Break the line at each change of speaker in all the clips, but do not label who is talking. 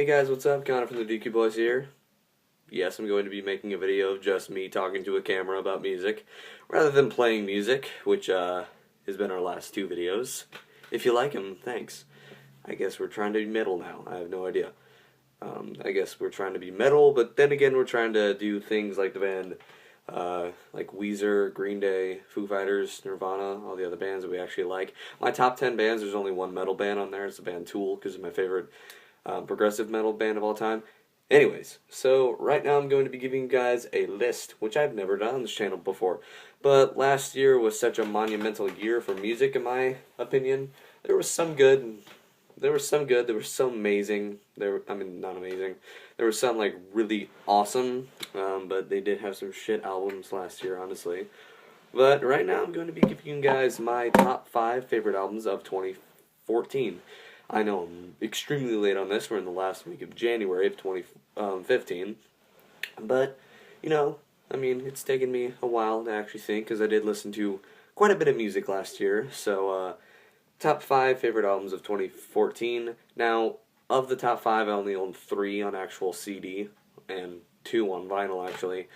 Hey guys, what's up? Connor from the DQ Boys here. Yes, I'm going to be making a video of just me talking to a camera about music, rather than playing music, which has been our last two videos. If you like them, thanks. I guess we're trying to be metal now. I have no idea. I guess we're trying to be metal, but then again, we're trying to do things like the band, like Weezer, Green Day, Foo Fighters, Nirvana, all the other bands that we actually like. My top 10 bands, there's only one metal band on there. It's the band Tool, because it's my favorite progressive metal band of all time. Anyways, so right now I'm going to be giving you guys a list, which I've never done on this channel before. But last year was such a monumental year for music, in my opinion. There was some good. There was some good. There was some amazing. Not amazing. There was some like really awesome, but they did have some shit albums last year, honestly. But right now I'm going to be giving you guys my top 5 favorite albums of 2014. I know I'm extremely late on this. We're in the last week of January of 2015. But, it's taken me a while to actually think, because I did listen to quite a bit of music last year. So, top 5 favorite albums of 2014. Now, of the top 5, I only own 3 on actual CD, and 2 on vinyl, actually.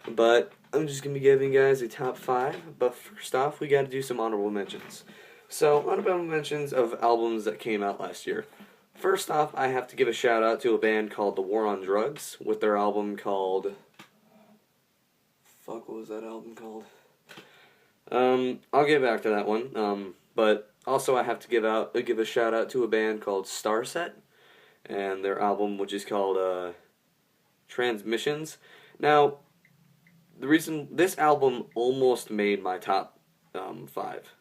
But I'm just going to be giving you guys a top 5. But first off, we got to do some honorable mentions. So, honorable mentions of albums that came out last year. First off, I have to give a shout out to a band called The War on Drugs with their album called... What was that album called? I'll get back to that one. But also I have to give a shout out to a band called Starset and their album, which is called Transmissions. Now, the reason this album almost made my top 5.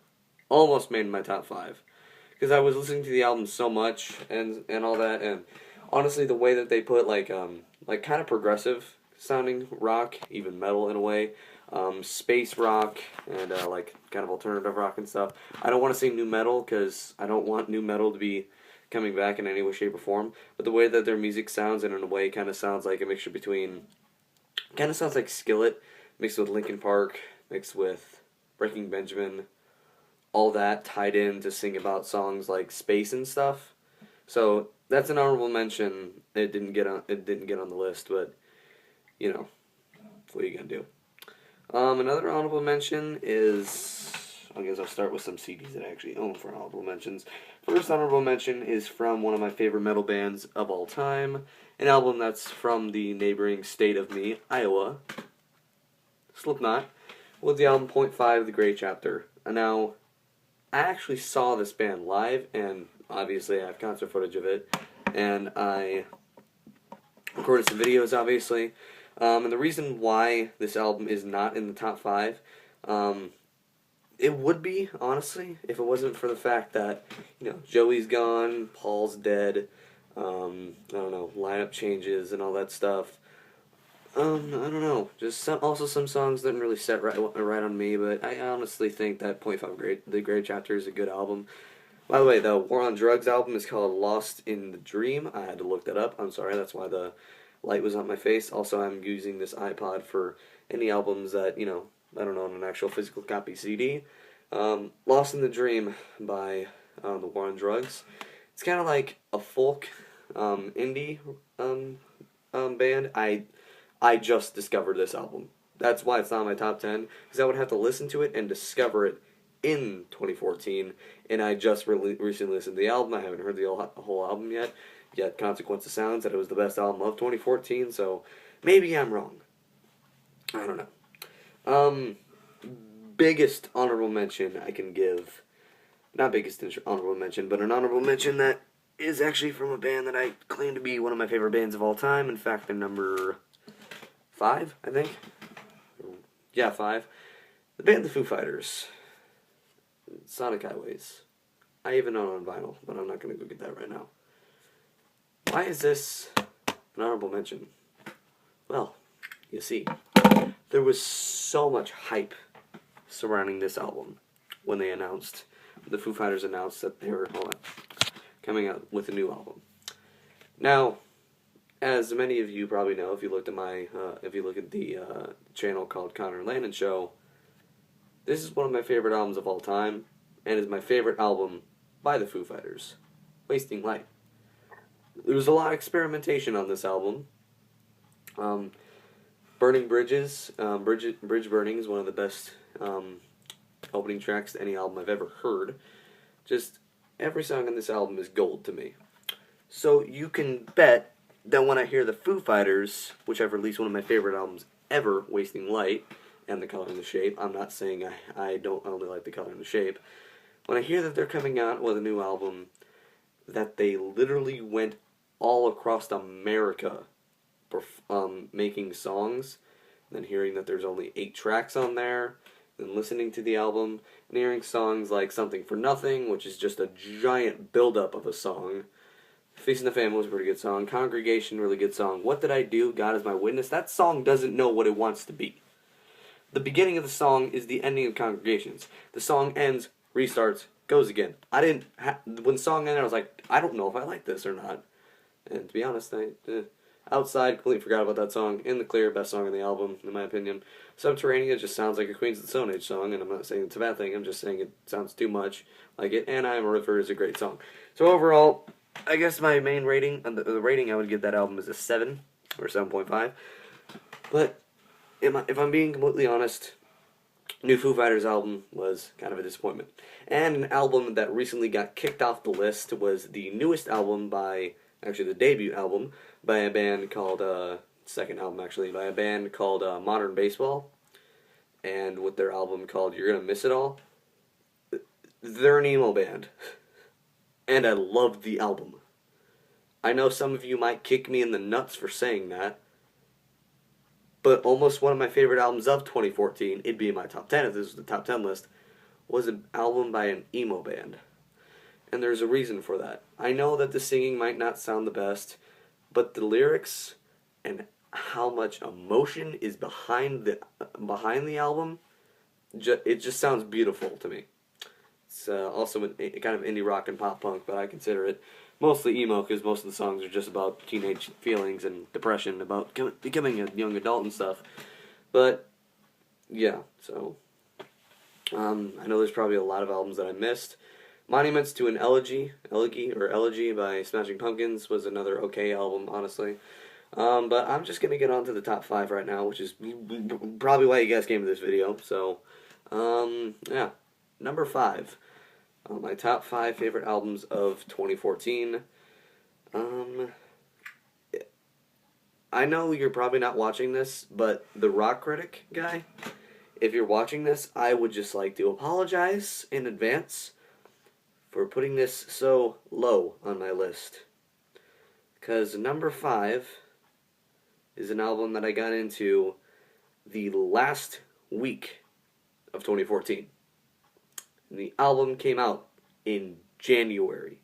Almost made my top 5, because I was listening to the album so much and all that, and honestly the way that they put like kind of progressive sounding rock, even metal in a way, space rock, and like kind of alternative rock and stuff. I don't want to say new metal, because I don't want new metal to be coming back in any way, shape, or form, but the way that their music sounds, and in a way kind of sounds like a mixture between, kind of sounds like Skillet mixed with Linkin Park, mixed with Breaking Benjamin, all that tied in to sing about songs like space and stuff. So that's an honorable mention. It didn't get on the list, but what are you gonna do? Another honorable mention is, I guess I'll start with some CDs that I actually own for honorable mentions. First honorable mention is from one of my favorite metal bands of all time, an album that's from the neighboring state of me, Iowa, Slipknot, with the album Point 5, The Grey Chapter. Now, I actually saw this band live, and obviously I have concert footage of it, and I recorded some videos, obviously, and the reason why this album is not in the top 5, it would be, honestly, if it wasn't for the fact that, Joey's gone, Paul's dead, I don't know, lineup changes and all that stuff. I don't know, just some songs didn't really set right on me, but I honestly think that Point 5 The Grey Chapter is a good album. By the way, the War on Drugs album is called Lost in the Dream. I had to look that up. I'm sorry, that's why the light was on my face. Also, I'm using this iPod for any albums that, I don't know, on an actual physical copy CD. Lost in the Dream by the War on Drugs. It's kind of like a folk indie band. I just discovered this album. That's why it's not in my top 10, because I would have to listen to it and discover it in 2014, and I just recently listened to the album. I haven't heard the whole album yet. Yet Consequence of Sound said it was the best album of 2014, so maybe I'm wrong. I don't know. Biggest honorable mention I can give, not biggest honorable mention, but an honorable mention that is actually from a band that I claim to be one of my favorite bands of all time. In fact, they're number 5, I think. Yeah, 5. The band The Foo Fighters. Sonic Highways. I even own it on vinyl, but I'm not going to go get that right now. Why is this an honorable mention? Well, you see, there was so much hype surrounding this album when the Foo Fighters announced that they were coming out with a new album. Now, as many of you probably know, if you look at the channel called Connor Landon Show, this is one of my favorite albums of all time, and is my favorite album by the Foo Fighters, Wasting Light. There was a lot of experimentation on this album. Um, Burning Bridges, Bridge Burning is one of the best opening tracks to any album I've ever heard. Just every song on this album is gold to me. So you can bet that when I hear the Foo Fighters, which have released one of my favorite albums ever, Wasting Light, and The Color and the Shape, I'm not saying I don't only like The Color and the Shape. When I hear that they're coming out with a new album, that they literally went all across America making songs, and then hearing that there's only 8 tracks on there, and listening to the album, and hearing songs like Something for Nothing, which is just a giant build-up of a song. Feasting the Family was a pretty good song. Congregation, really good song. What Did I Do? God Is My Witness. That song doesn't know what it wants to be. The beginning of the song is the ending of Congregations. The song ends, restarts, goes again. When the song ended, I was like, I don't know if I like this or not. And to be honest, Outside, completely forgot about that song. In the Clear, best song on the album, in my opinion. Subterranean just sounds like a Queens of the Stone Age song, and I'm not saying it's a bad thing, I'm just saying it sounds too much like it, and I Am a River is a great song. So overall, I guess my main rating, the rating I would give that album is a 7, or 7.5. But, if I'm being completely honest, new Foo Fighters album was kind of a disappointment. And an album that recently got kicked off the list was the newest album actually the debut album, by a band called, second album actually, by a band called Modern Baseball, and with their album called You're Gonna Miss It All. They're an emo band, and I loved the album. I know some of you might kick me in the nuts for saying that, but almost one of my favorite albums of 2014, it'd be in my top 10 if this was the top 10 list, was an album by an emo band. And there's a reason for that. I know that the singing might not sound the best, but the lyrics and how much emotion is behind the album, it just sounds beautiful to me. It's also a kind of indie rock and pop punk, but I consider it mostly emo because most of the songs are just about teenage feelings and depression, about becoming a young adult and stuff. But yeah, so I know there's probably a lot of albums that I missed. Monuments to an Elegy by Smashing Pumpkins was another okay album, honestly. But I'm just going to get on to the top 5 right now, which is probably why you guys came to this video. So, yeah. Number 5. My top 5 favorite albums of 2014. I know you're probably not watching this, but the Rock Critic guy, if you're watching this, I would just like to apologize in advance for putting this so low on my list. Because number 5 is an album that I got into the last week of 2014. And the album came out in January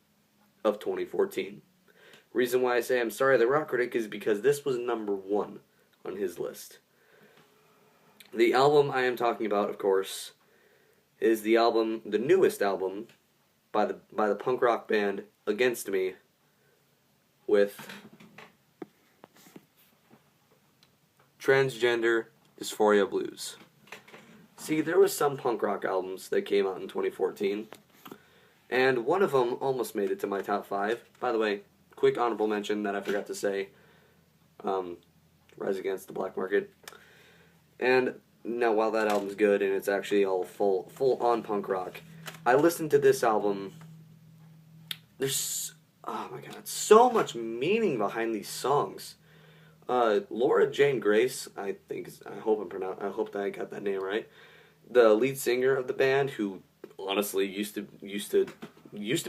of 2014. Reason why I say I'm sorry the Rock Critic is because this was number 1 on his list. The album I am talking about, of course, is the newest album by the punk rock band Against Me, with Transgender, Dysphoria Blues. See, there was some punk rock albums that came out in 2014, and one of them almost made it to my top 5. By the way, quick honorable mention that I forgot to say, Rise Against the Black Market. And now, while that album's good and it's actually all full-on punk rock, I listened to this album. There's, oh my god, so much meaning behind these songs. Laura Jane Grace, I hope that I got that name right. The lead singer of the band, who honestly used to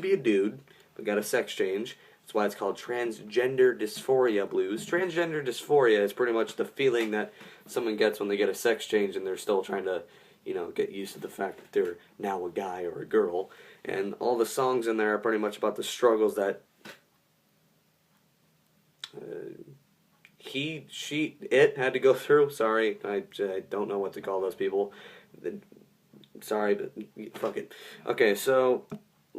be a dude, but got a sex change. That's why it's called Transgender Dysphoria Blues. Transgender Dysphoria is pretty much the feeling that someone gets when they get a sex change and they're still trying to, get used to the fact that they're now a guy or a girl. And all the songs in there are pretty much about the struggles that it had to go through. Sorry, I don't know what to call those people. Sorry, but fuck it. Okay, so,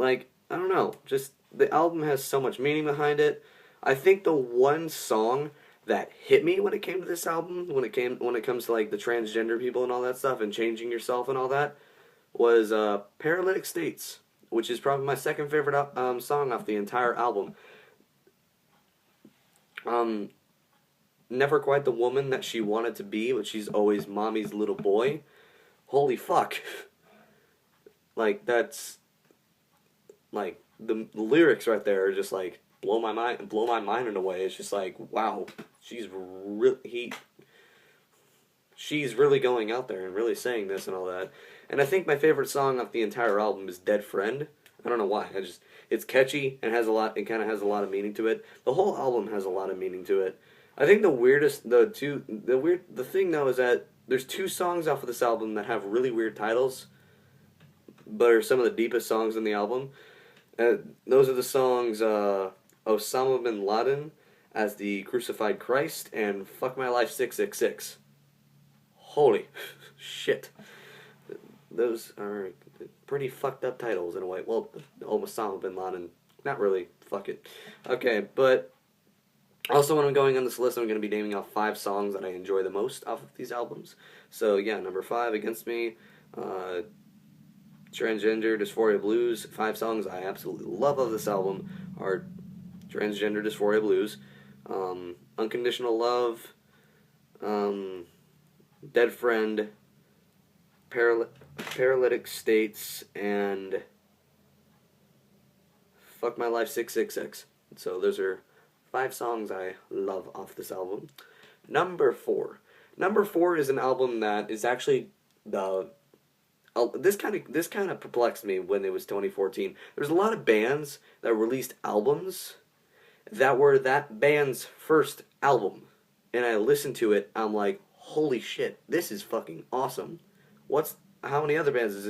I don't know. Just, the album has so much meaning behind it. I think the one song that hit me when it came to this album, when it comes to, the transgender people and all that stuff, and changing yourself and all that, was Paralytic States, which is probably my second favorite song off the entire album. Um, Never quite the woman that she wanted to be, but she's always mommy's little boy. Holy fuck. Like, that's, like, the lyrics right there are just, like, blow my mind in a way. It's just like, wow, she's really going out there and really saying this and all that. And I think my favorite song off the entire album is Dead Friend. I don't know why. It's catchy and has a lot. It kind of has a lot of meaning to it. The whole album has a lot of meaning to it. I think the thing though is that there's two songs off of this album that have really weird titles, but are some of the deepest songs in the album. Those are the songs Osama bin Laden as the Crucified Christ and Fuck My Life 666. Holy shit. Those are pretty fucked up titles in a way. Well, Osama bin Laden, not really. Fuck it. Okay, but also when I'm going on this list, I'm going to be naming off 5 songs that I enjoy the most off of these albums. So yeah, number 5, Against Me, Transgender, Dysphoria Blues. 5 songs I absolutely love of this album are Transgender, Dysphoria Blues, Unconditional Love, Dead Friend, Paralytic States, and Fuck My Life 666. So those are 5 songs I love off this album. Number 4. Number 4 is an album that is actually the this kind of perplexed me when it was 2014. There's a lot of bands that released albums that were that band's first album, and I listened to it. I'm like, holy shit, this is fucking awesome. How many other bands has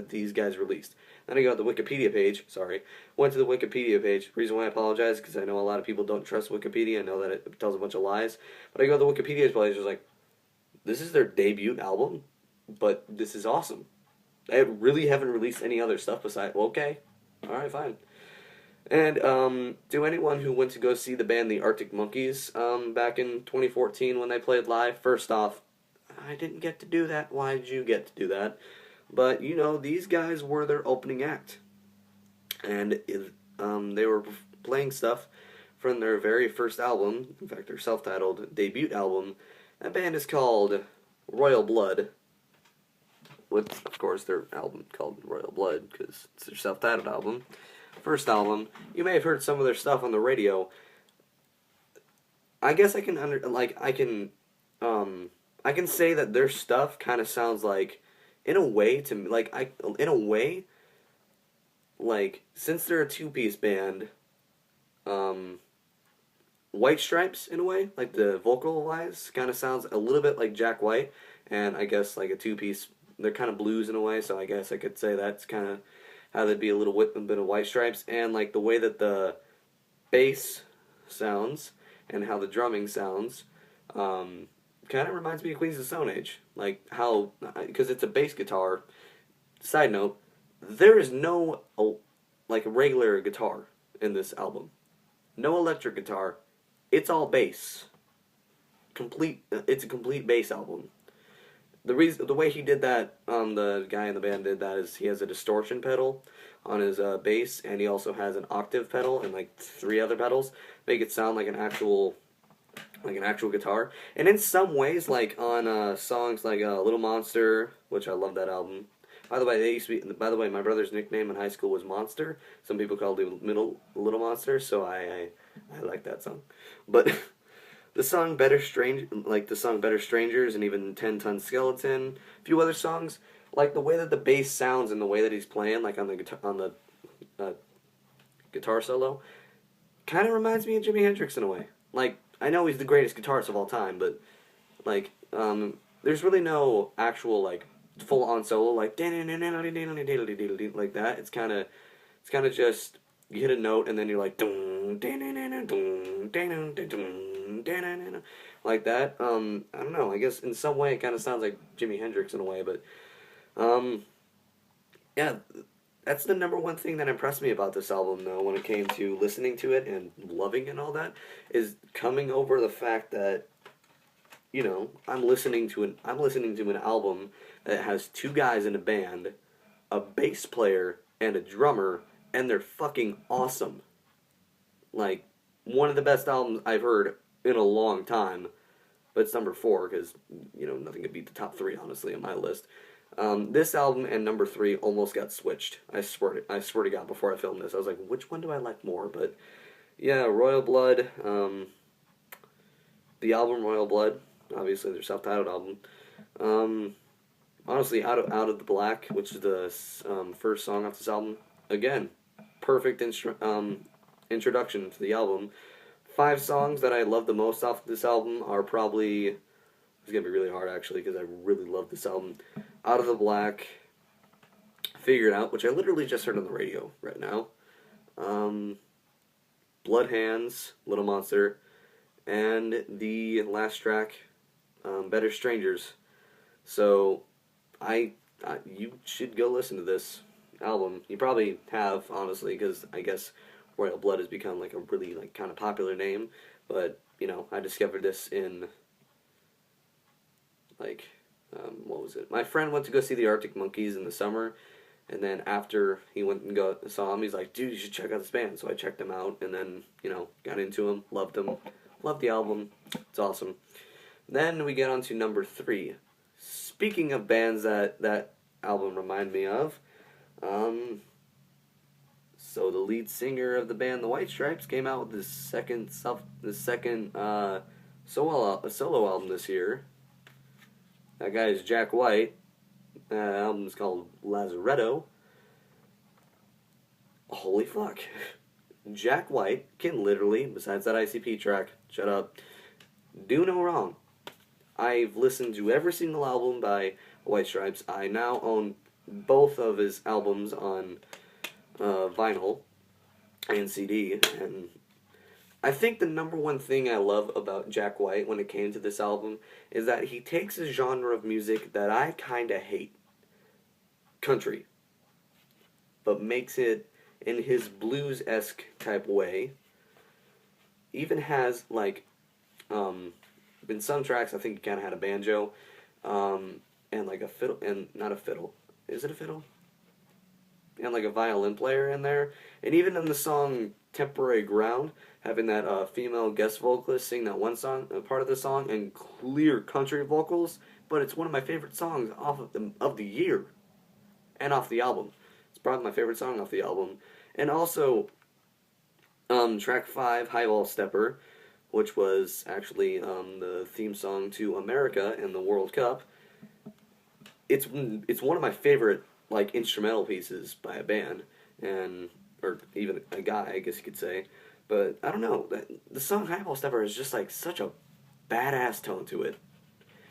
these guys released? Then I go to the Wikipedia page. Sorry, went to the Wikipedia page. Reason why I apologize because I know a lot of people don't trust Wikipedia. I know that it tells a bunch of lies. But I go to the Wikipedia page. I was like, this is their debut album, but this is awesome. I really haven't released any other stuff besides. Well, okay, all right, fine. And to anyone who went to go see the band the Arctic Monkeys back in 2014 when they played live, first off, I didn't get to do that. Why did you get to do that? But, you know, these guys were their opening act. And they were playing stuff from their very first album, in fact, their self-titled debut album. That band is called Royal Blood. With, of course, their album called Royal Blood, because it's their self-titled album. First album. You may have heard some of their stuff on the radio. I guess I can I can say that their stuff kind of sounds like, in a way, to me, like, since they're a 2-piece band, White Stripes, in a way, like the vocal-wise, kind of sounds a little bit like Jack White, and I guess like a 2-piece, they're kind of blues in a way, so I guess I could say that's kind of how they'd be a bit of White Stripes, and like the way that the bass sounds, and how the drumming sounds, kind of reminds me of Queens of the Stone Age. Like how, because it's a bass guitar. Side note, there is no like regular guitar in this album. No electric guitar. It's all bass. It's a complete bass album. The way he did that, the guy in the band did that, is he has a distortion pedal on his bass, and he also has an octave pedal and like 3 other pedals, make it sound like an actual guitar. And in some ways, like on songs like Little Monster, which I love that album. By the way, my brother's nickname in high school was Monster. Some people called him Little Monster, so I like that song. But the song Better Strangers, and even 10-Ton Skeleton, a few other songs, like the way that the bass sounds and the way that he's playing, like on the guitar solo, kind of reminds me of Jimi Hendrix in a way. Like, I know he's the greatest guitarist of all time, but like there's really no actual like full on solo like like that. It's kind of just you hit a note and then you're like like that. I don't know. I guess in some way it kind of sounds like Jimi Hendrix in a way, but yeah. That's the number one thing that impressed me about this album, though, when it came to listening to it and loving and all that, is coming over the fact that, you know, I'm listening to an album that has 2 guys in a band, a bass player and a drummer, and they're fucking awesome. Like, one of the best albums I've heard in a long time. But it's number 4 because, you know, nothing could beat the top 3, honestly, on my list. This album and number 3 almost got switched. I swear to God, before I filmed this, I was like, which one do I like more? But yeah, Royal Blood, the album Royal Blood, obviously their self-titled album. Honestly, Out of the Black, which is the first song off this album, again, perfect introduction to the album. 5 songs that I love the most off this album are probably, it's going to be really hard actually because I really love this album. Out of the Black, Figure It Out, which I literally just heard on the radio right now. Blood Hands, Little Monster, and the last track, Better Strangers. So, you should go listen to this album. You probably have, honestly, because I guess Royal Blood has become like a really like kind of popular name. But you know, I discovered this in like what was it? My friend went to go see the Arctic Monkeys in the summer, and then after he went and saw him, he's like, "Dude, you should check out this band." So I checked him out, and then you know, got into him, loved the album. It's awesome. Then we get on to number 3. Speaking of bands that album reminded me of, so the lead singer of the band, the White Stripes, came out with his second solo album this year. That guy is Jack White. The album is called Lazaretto. Holy fuck. Jack White can literally, besides that ICP track, shut up, do no wrong. I've listened to every single album by White Stripes. I now own both of his albums on vinyl and CD, and I think the number one thing I love about Jack White when it came to this album is that he takes a genre of music that I kind of hate, country, but makes it in his blues-esque type way. Even has like in some tracks I think he kind of had a banjo and like a fiddle, and not a fiddle, is it a fiddle? And like a violin player in there. And even in the song Temporary Ground, having that female guest vocalist sing that one song, part of the song, and clear country vocals. But it's one of my favorite songs off of the year, and off the album. It's probably my favorite song off the album. And also, track 5, Highball Stepper, which was actually the theme song to America in the World Cup. It's one of my favorite like instrumental pieces by a band, or even a guy, I guess you could say. But I don't know, the song Highball Stepper is just like such a badass tone to it.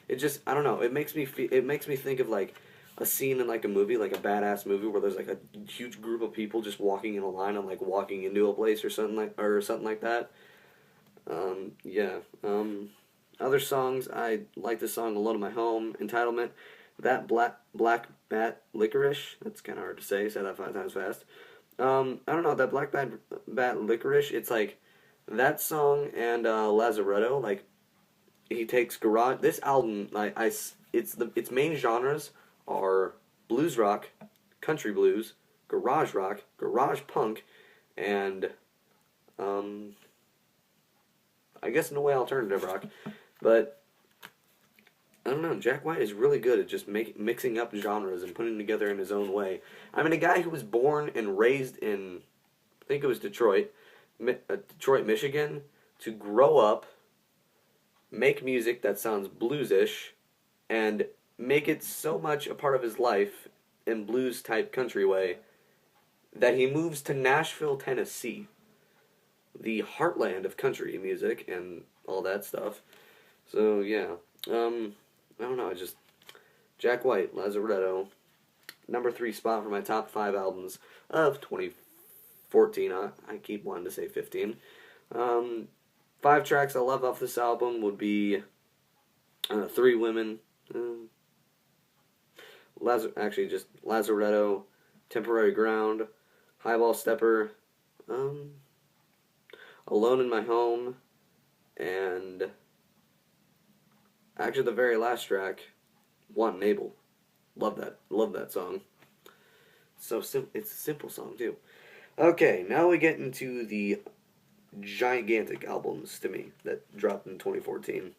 It just, I don't know, it makes me think of like a scene in like a movie, like a badass movie where there's like a huge group of people just walking in a line and like walking into a place or something like that. Other songs, I like the song Alone in My Home, Entitlement, That Black Bat Licorice, that's kind of hard to say that 5 times fast. I don't know, that Black Bat Licorice, it's like that song and Lazaretto, like he takes garage, this album, its main genres are blues rock, country blues, garage rock, garage punk, and I guess in a way alternative rock. But I don't know, Jack White is really good at just mixing up genres and putting them together in his own way. I mean, a guy who was born and raised in, I think it was Detroit, Michigan, to grow up, make music that sounds bluesish, and make it so much a part of his life in blues-type country way that he moves to Nashville, Tennessee, the heartland of country music and all that stuff. So, yeah. I don't know, Jack White, Lazaretto, number 3 spot for my top 5 albums of 2014. I keep wanting to say 15. 5 tracks I love off this album would be 3 Women, Lazaretto, Temporary Ground, Highball Stepper, Alone in My Home, and actually the very last track, Wantin' Able. Love that song. So it's a simple song too. Okay, now we get into the gigantic albums to me that dropped in 2014.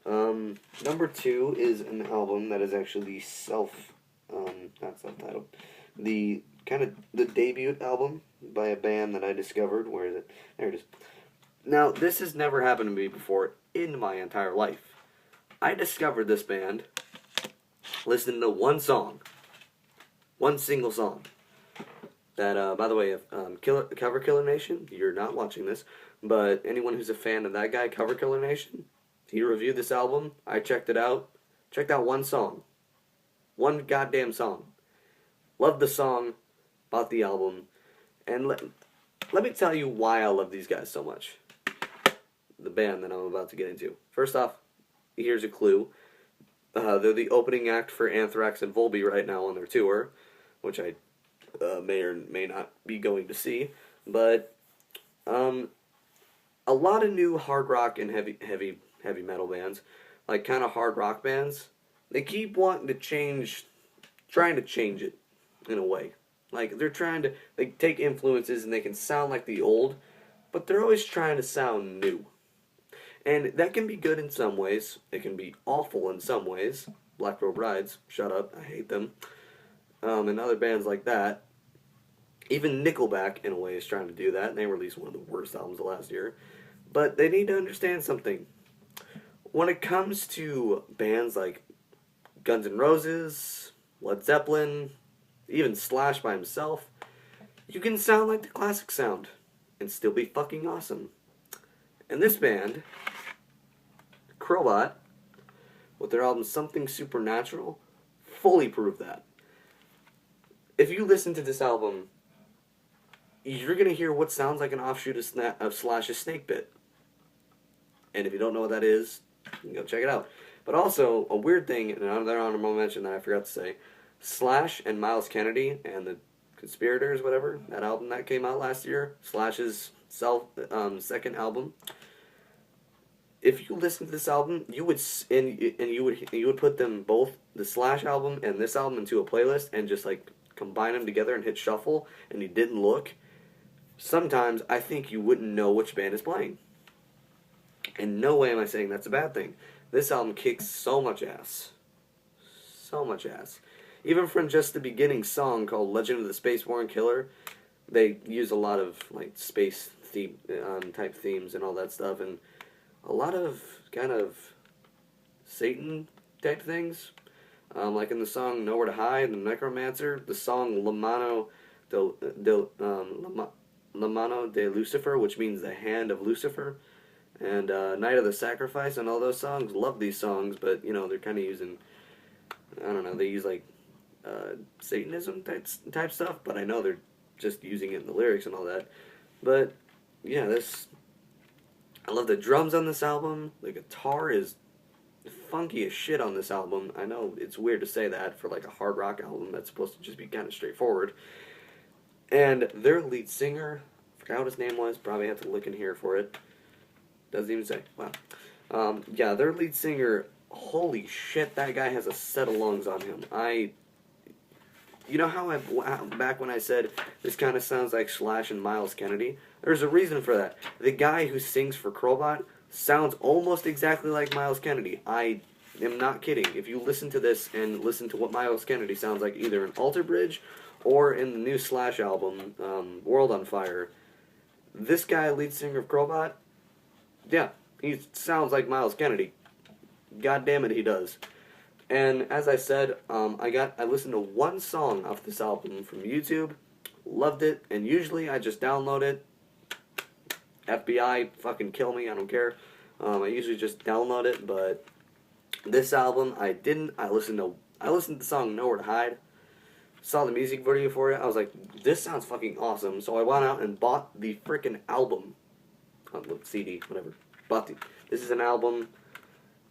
Number 2 is an album that is actually not self-titled, the kind of the debut album by a band that I discovered. Where is it? There it is. Now, this has never happened to me before in my entire life. I discovered this band listening to one song. One single song. That, by the way, Cover Killer Nation, you're not watching this, but anyone who's a fan of that guy, Cover Killer Nation, he reviewed this album. I checked it out. Checked out one song. One goddamn song. Loved the song. Bought the album. And let me tell you why I love these guys so much. The band that I'm about to get into. First off, here's a clue. They're the opening act for Anthrax and Volbeat right now on their tour, which I may or may not be going to see. But a lot of new hard rock and heavy metal bands, like kind of hard rock bands, they keep wanting to trying to change it in a way. Like they take influences and they can sound like the old, but they're always trying to sound new. And that can be good in some ways. It can be awful in some ways. Black Robe Rides, shut up, I hate them. And other bands like that. Even Nickelback, in a way, is trying to do that. They released one of the worst albums of last year. But they need to understand something. When it comes to bands like Guns N' Roses, Led Zeppelin, even Slash by himself, you can sound like the classic sound and still be fucking awesome. And this band, Crobot, with their album Something Supernatural, fully proved that. If you listen to this album, you're going to hear what sounds like an offshoot of Slash's Snake Pit. And if you don't know what that is, you can go check it out. But also, a weird thing, and another honorable mention that I forgot to say, Slash and Miles Kennedy and the Conspirators, whatever, that album that came out last year, Slash's second album. If you listen to this album, you would put them both, the Slash album and this album, into a playlist and just like combine them together and hit shuffle, and you didn't look. Sometimes I think you wouldn't know which band is playing. In no way am I saying that's a bad thing. This album kicks so much ass. So much ass. Even from just the beginning song called Legend of the Spaceborne Killer, they use a lot of like space type themes and all that stuff, and a lot of kind of Satan type things. Like in the song Nowhere to Hide, the Necromancer, the song La Mano de Lucifer, which means the hand of Lucifer, and Night of the Sacrifice, and all those songs. Love these songs, but you know, they're kind of using, I don't know, they use like Satanism type stuff, but I know they're just using it in the lyrics and all that. But yeah, I love the drums on this album. The guitar is funky as shit on this album. I know it's weird to say that for like a hard rock album that's supposed to just be kind of straightforward. And their lead singer, I forgot what his name was, probably have to look in here for it. Doesn't even say. Wow. Yeah, their lead singer, holy shit, that guy has a set of lungs on him. You know how back when I said this kind of sounds like Slash and Miles Kennedy? There's a reason for that. The guy who sings for Crobot sounds almost exactly like Miles Kennedy. I am not kidding. If you listen to this and listen to what Miles Kennedy sounds like either in Alter Bridge or in the new Slash album, World on Fire, this guy, lead singer of Crobot, yeah, he sounds like Miles Kennedy. God damn it, he does. And as I said, I listened to one song off this album from YouTube, loved it, and usually I just download it. FBI, fucking kill me, I don't care. I usually just download it, but this album I didn't. I listened to the song Nowhere to Hide, saw the music video for it. I was like, this sounds fucking awesome. So I went out and bought the freaking album, CD, whatever. This is an album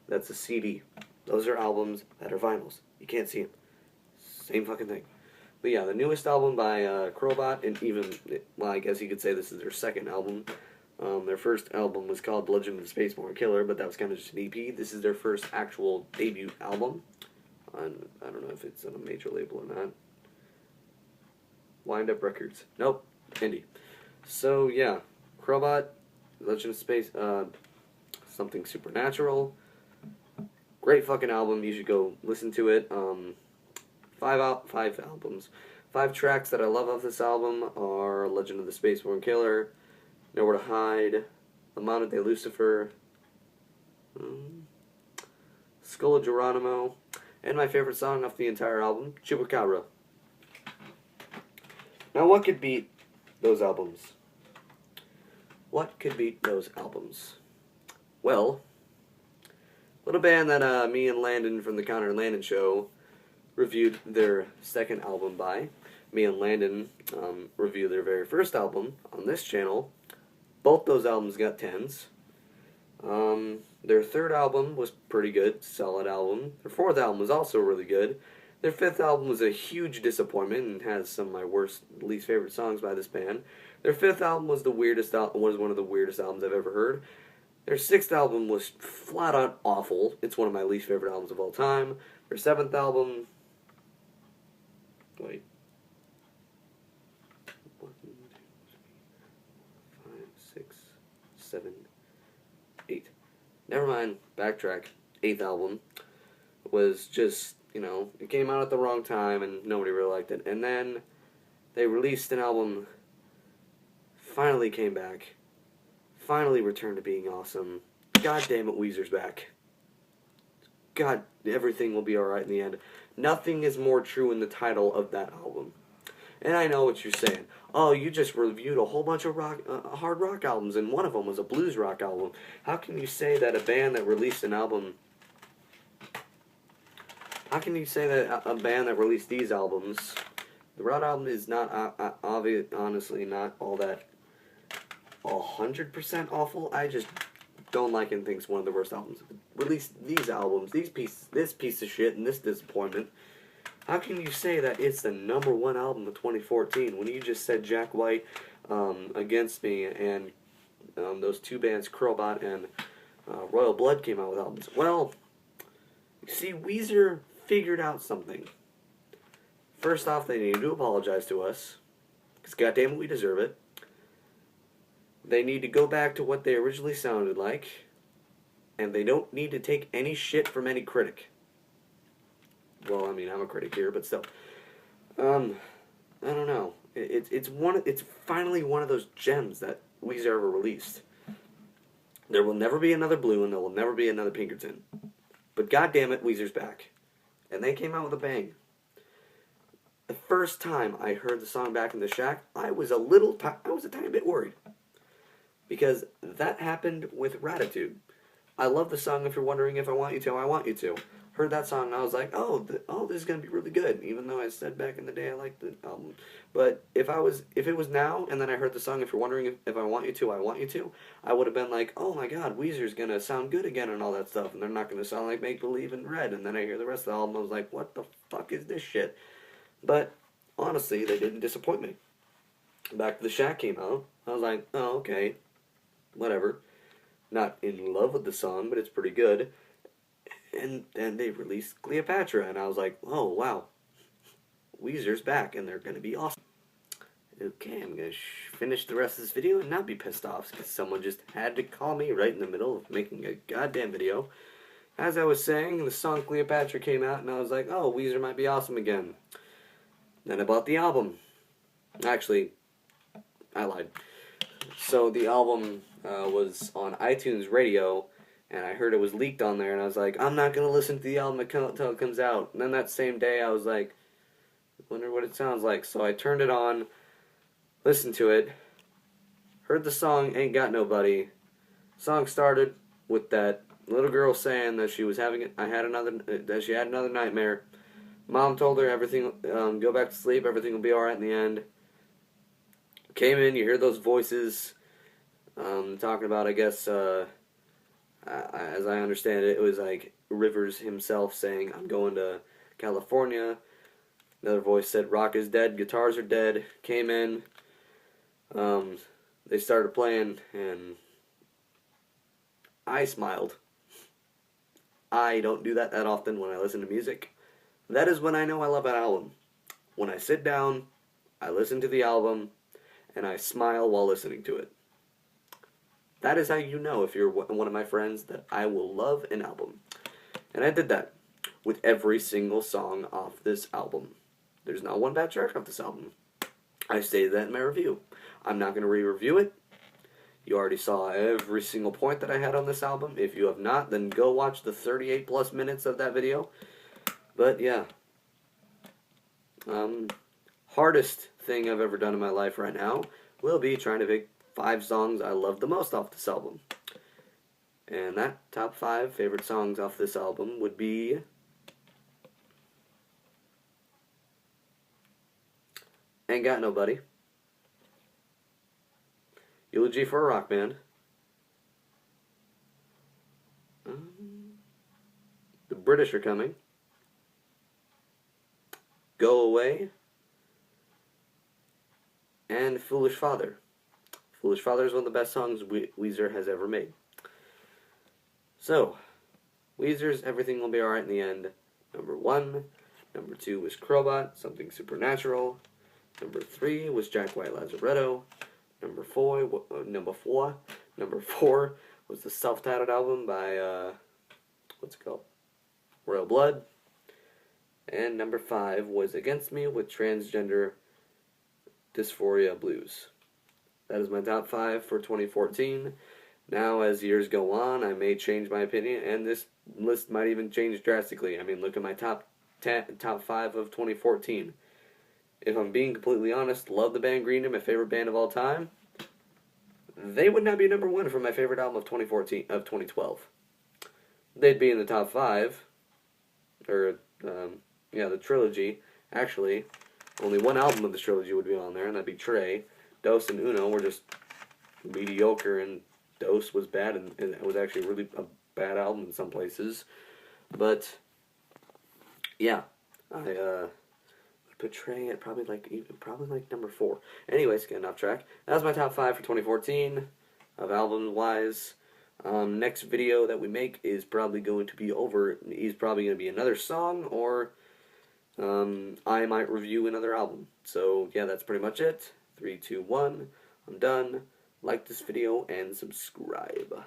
that's a CD. Those are albums that are vinyls. You can't see them. Same fucking thing. But yeah, the newest album by Crobot, and even, well, I guess you could say this is their second album. Their first album was called Legend of the Spaceborne Killer, but that was kind of just an EP. This is their first actual debut album. I don't know if it's on a major label or not. Wind Up Records. Nope. Indie. So yeah, Crobot, Legend of Space, something supernatural. Great fucking album. You should go listen to it. Five albums. 5 tracks that I love of this album are Legend of the Spaceborne Killer, Nowhere to Hide, Amano de Lucifer, Skull of Geronimo, and my favorite song off the entire album, Chupacabra. Now, what could beat those albums? What could beat those albums? Well, little band that me and Landon from the Connor and Landon Show reviewed their second album by. Me and Landon reviewed their very first album on this channel. Both those albums got 10s. Their third album was pretty good, solid album. Their fourth album was also really good. Their fifth album was a huge disappointment and has some of my least favorite songs by this band. Their fifth album was one of the weirdest albums I've ever heard. Their sixth album was flat out awful. It's one of my least favorite albums of all time. Their seventh album... Wait. 1, 2, 3, 4, 5, 6, 7, 8. Never mind. Backtrack. Eighth album was just, it came out at the wrong time and nobody really liked it. And then they released an album, finally came back, finally returned to being awesome. God damn it, Weezer's back. God, everything will be alright in the end. Nothing is more true in the title of that album. And I know what you're saying. Oh, you just reviewed a whole bunch of hard rock albums, and one of them was a blues rock album. How can you say that a band that released an album... How can you say that a band that released these albums... The rock album is not, honestly, not all that 100% awful. I just don't like it and think it's one of the worst albums. Released these albums, this piece of shit, and this disappointment. How can you say that it's the #1 album of 2014 when you just said Jack White, Against Me, and those two bands, Crobot and Royal Blood, came out with albums? Well, you see, Weezer figured out something. First off, they need to apologize to us, because goddamn, we deserve it. They need to go back to what they originally sounded like, and they don't need to take any shit from any critic. Well, I mean, I'm a critic here, but still. I don't know. It's finally one of those gems that Weezer ever released. There will never be another Blue, and there will never be another Pinkerton. But goddamn it, Weezer's back. And they came out with a bang. The first time I heard the song Back in the Shack, I was a tiny bit worried. Because that happened with Ratitude. I love the song If You're Wondering If I Want You To, I Want You To. Heard that song and I was like, oh, this is going to be really good. Even though I said back in the day I liked the album. But if it was now and then I heard the song If You're Wondering If I Want You To, I Want You To, I would have been like, oh my god, Weezer's going to sound good again and all that stuff. And they're not going to sound like Make Believe in Red. And then I hear the rest of the album, I was like, what the fuck is this shit? But honestly, they didn't disappoint me. Back to the Shack came out. I was like, oh, okay. Whatever. Not in love with the song, but it's pretty good. And then they released Cleopatra, and I was like, oh, wow. Weezer's back, and they're going to be awesome. Okay, I'm going to finish the rest of this video and not be pissed off, because someone just had to call me right in the middle of making a goddamn video. As I was saying, the song Cleopatra came out, and I was like, oh, Weezer might be awesome again. Then I bought the album. Actually, I lied. So the album was on iTunes Radio, and I heard it was leaked on there, and I was like, I'm not going to listen to the album until it comes out. And then that same day, I was like, I wonder what it sounds like. So I turned it on, listened to it, heard the song Ain't Got Nobody. Song started with that little girl saying that she had another nightmare. Mom told her everything, go back to sleep, everything will be alright in the end. Came in, you hear those voices talking about, I guess, as I understand it, it was like Rivers himself saying, I'm going to California. Another voice said, rock is dead, guitars are dead. Came in, they started playing, and I smiled. I don't do that often when I listen to music. That is when I know I love an album. When I sit down, I listen to the album, and I smile while listening to it. That is how you know, if you're one of my friends, that I will love an album. And I did that with every single song off this album. There's not one bad track off this album. I stated that in my review. I'm not going to re-review it. You already saw every single point that I had on this album. If you have not, then go watch the 38 plus minutes of that video. But yeah. Hardest thing I've ever done in my life right now will be trying to pick 5 songs I love the most off this album. And that top 5 favorite songs off this album would be Ain't Got Nobody, Eulogy for a Rock Band, The British Are Coming, Go Away, and Foolish Father. Foolish Father is one of the best songs Weezer has ever made. So, Weezer's Everything Will Be Alright in the End, number 1. Number 2 was Crobot, Something Supernatural. Number 3 was Jack White Lazaretto. Number 4 was the self-titled album by, what's it called? Royal Blood. And number 5 was Against Me with Transgender, Dysphoria Blues. That is my top 5 for 2014. Now, as years go on, I may change my opinion, and this list might even change drastically. I mean, look at my top 5 of 2014. If I'm being completely honest, love the band Green Day, my favorite band of all time. They would not be number 1 for my favorite album of 2012. They'd be in the top 5, or the trilogy. Actually, only one album of this trilogy would be on there, and that'd be Trey. Dos and Uno were just mediocre, and Dos was bad, and it was actually really a bad album in some places. But yeah, I put Trey at probably like number 4. Anyways, getting off track. That was my top 5 for 2014 of albums wise. Next video that we make is probably going to be another song, or I might review another album. So yeah, that's pretty much it. 3, 2, 1. I'm done. Like this video and subscribe.